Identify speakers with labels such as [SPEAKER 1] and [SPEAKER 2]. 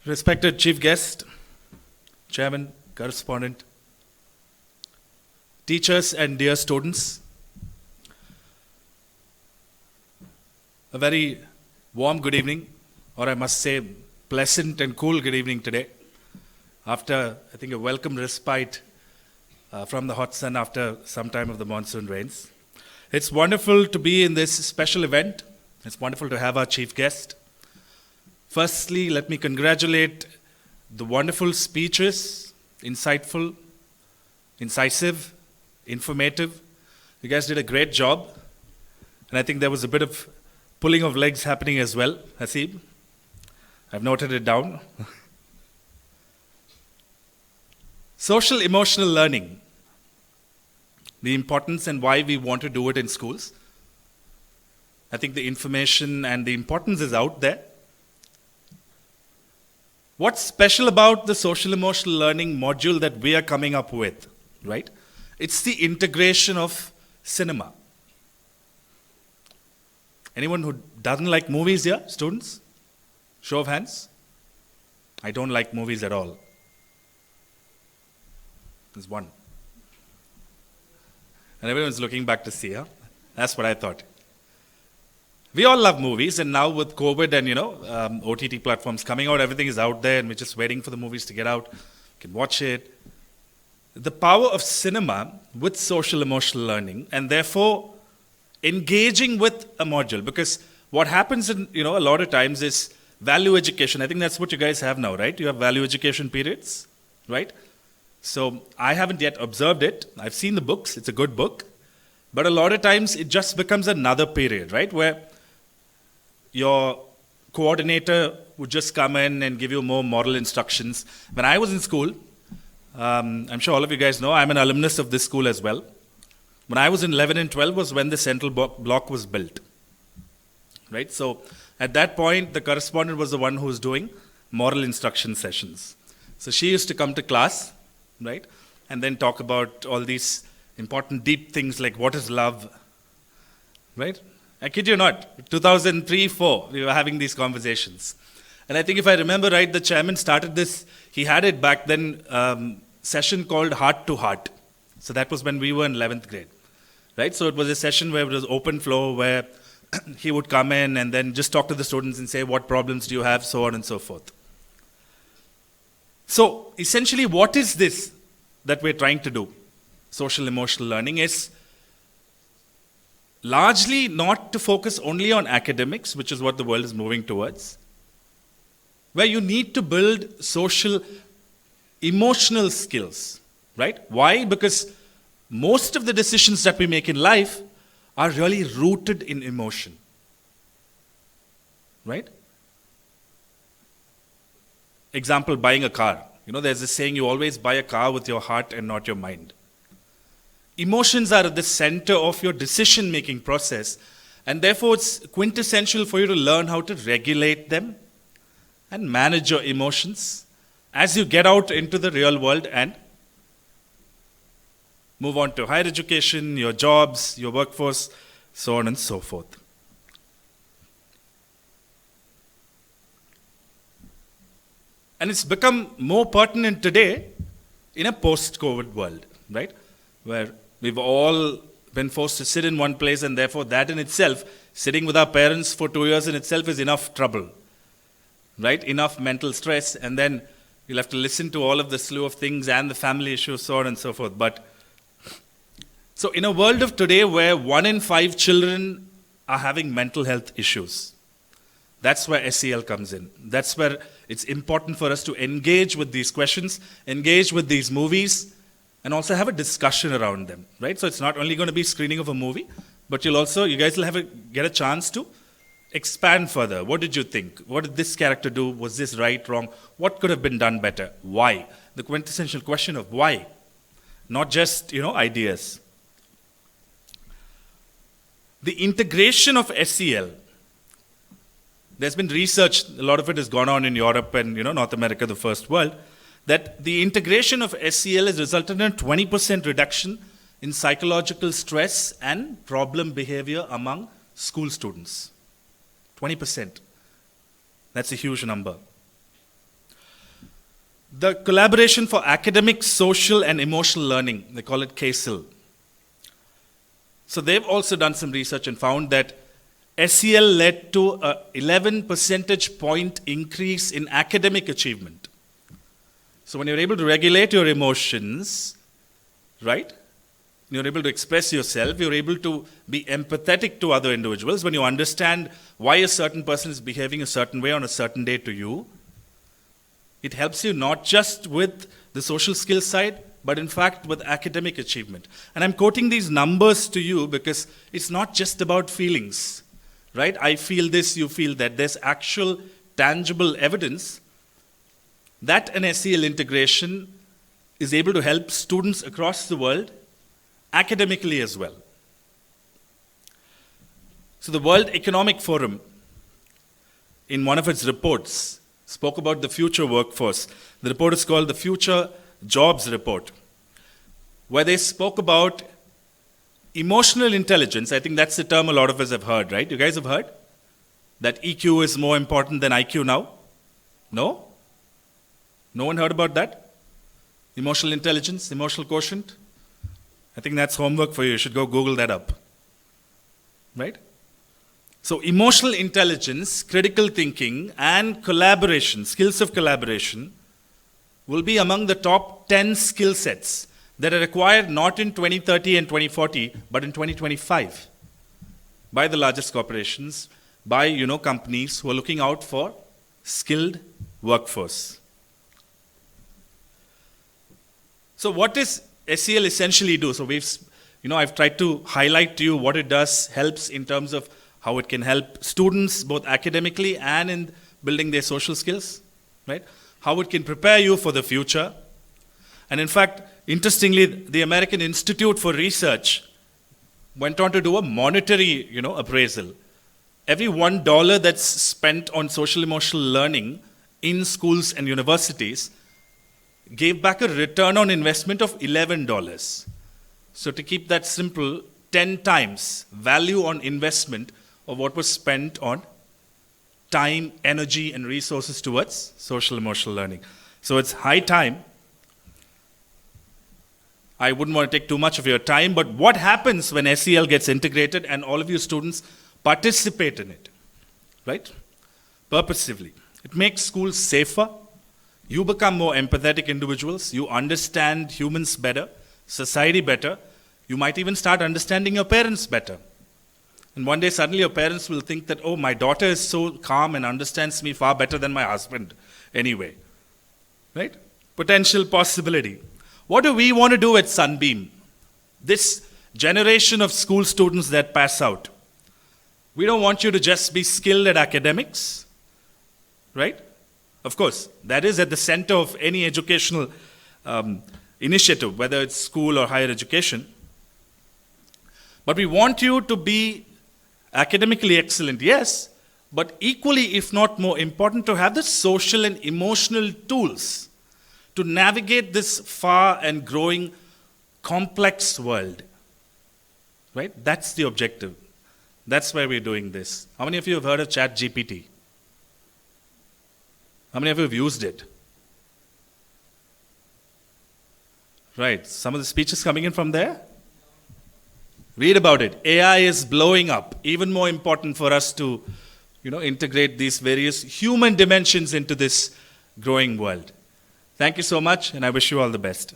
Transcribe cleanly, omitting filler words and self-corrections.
[SPEAKER 1] Respected Chief Guest, Chairman, Correspondent, teachers and dear students, a very warm good evening, or I must say pleasant and cool good evening today, after I think a welcome respite from the hot sun after some time of the monsoon rains. It's wonderful to be in this special event. It's wonderful to have our chief guest. Firstly, let me congratulate the wonderful speeches, insightful, incisive, informative. You guys did a great job. And I think there was a bit of pulling of legs happening as well, Hasib. I've noted it down. Social emotional learning, the importance and why we want to do it in schools. I think the information and the importance is out there. What's special about the social emotional learning module that we are coming up with, right? It's the integration of cinema. Anyone who doesn't like movies here, students? Show of hands. I don't like movies at all. There's one. And everyone's looking back to see, huh? That's what I thought. We all love movies, and now with COVID and OTT platforms coming out, everything is out there, and we're just waiting for the movies to get out. You can watch it. The power of cinema with social emotional learning, and therefore engaging with a module, because what happens in a lot of times is value education. I think that's what you guys have now, right? You have value education periods, right? So I haven't yet observed it. I've seen the books. It's a good book. But a lot of times it just becomes another period, right? Where your coordinator would just come in and give you more moral instructions. When I was in school, I'm sure all of you guys know, I'm an alumnus of this school as well. When I was in 11 and 12 was when the central block was built, right? So at that point, the correspondent was the one who was doing moral instruction sessions. So she used to come to class, right? And then talk about all these important deep things like what is love, right? I kid you not, 2003-04, we were having these conversations. And I think if I remember right, the chairman started this, he had it back then, session called Heart to Heart. So that was when we were in 11th grade, right? So it was a session where it was open floor, where he would come in and then just talk to the students and say, what problems do you have, so on and so forth. So essentially, what is this that we're trying to do? Social emotional learning is largely not to focus only on academics, which is what the world is moving towards, where you need to build social emotional skills, right? Why? Because most of the decisions that we make in life are really rooted in emotion, right? Example, buying a car. There's this saying, you always buy a car with your heart and not your mind. Emotions are at the center of your decision-making process, and therefore it's quintessential for you to learn how to regulate them and manage your emotions as you get out into the real world and move on to higher education, your jobs, your workforce, so on and so forth. And it's become more pertinent today in a post-COVID world, right? Where we've all been forced to sit in one place, and therefore that in itself, sitting with our parents for 2 years in itself is enough trouble, right? Enough mental stress, and then you'll have to listen to all of the slew of things and the family issues, so on and so forth. So in a world of today where 1 in 5 children are having mental health issues, that's where SEL comes in. That's where it's important for us to engage with these questions, engage with these movies, and also have a discussion around them, right? So it's not only going to be screening of a movie, but you guys will get a chance to expand further. What did you think? What did this character do? Was this right, wrong? What could have been done better? Why? The quintessential question of why, not just, ideas. The integration of SEL. There's been research, a lot of it has gone on in Europe and North America, the first world, that the integration of SEL has resulted in a 20% reduction in psychological stress and problem behavior among school students. 20%. That's a huge number. The Collaboration for Academic, Social and Emotional Learning, they call it CASEL. So they've also done some research and found that SEL led to a 11 percentage point increase in academic achievement. So when you're able to regulate your emotions, right? You're able to express yourself, you're able to be empathetic to other individuals. When you understand why a certain person is behaving a certain way on a certain day to you, it helps you not just with the social skills side, but in fact with academic achievement. And I'm quoting these numbers to you because it's not just about feelings, right? I feel this, you feel that. There's actual tangible evidence that an SEL integration is able to help students across the world academically as well. So the World Economic Forum, in one of its reports, spoke about the future workforce. The report is called the Future Jobs Report, where they spoke about emotional intelligence. I think that's the term a lot of us have heard, right? You guys have heard that EQ is more important than IQ now? No? No one heard about that? Emotional intelligence, emotional quotient? I think that's homework for you. You should go Google that up. Right? So emotional intelligence, critical thinking, and collaboration, skills of collaboration, will be among the top 10 skill sets that are required not in 2030 and 2040, but in 2025 by the largest corporations, by companies who are looking out for skilled workforce. So what does SEL essentially do? So I've tried to highlight to you what it does, helps in terms of how it can help students both academically and in building their social skills, right? How it can prepare you for the future. And in fact, interestingly, the American Institute for Research went on to do a monetary, appraisal. Every $1 that's spent on social emotional learning in schools and universities gave back a return on investment of $11. So to keep that simple, 10 times value on investment of what was spent on time, energy, and resources towards social emotional learning. So it's high time. I wouldn't want to take too much of your time, but what happens when SEL gets integrated and all of you students participate in it, right? Purposively. It makes schools safer. You become more empathetic individuals. You understand humans better, society better. You might even start understanding your parents better. And one day suddenly your parents will think that, oh, my daughter is so calm and understands me far better than my husband anyway. Right? Potential possibility. What do we want to do at Sunbeam? This generation of school students that pass out. We don't want you to just be skilled at academics. Right? Of course, that is at the center of any educational initiative, whether it's school or higher education. But we want you to be academically excellent, yes, but equally, if not more important, to have the social and emotional tools to navigate this far and growing complex world. Right? That's the objective. That's why we're doing this. How many of you have heard of ChatGPT? How many of you have used it? Right. Some of the speeches coming in from there? Read about it. AI is blowing up. Even more important for us to, integrate these various human dimensions into this growing world. Thank you so much, and I wish you all the best.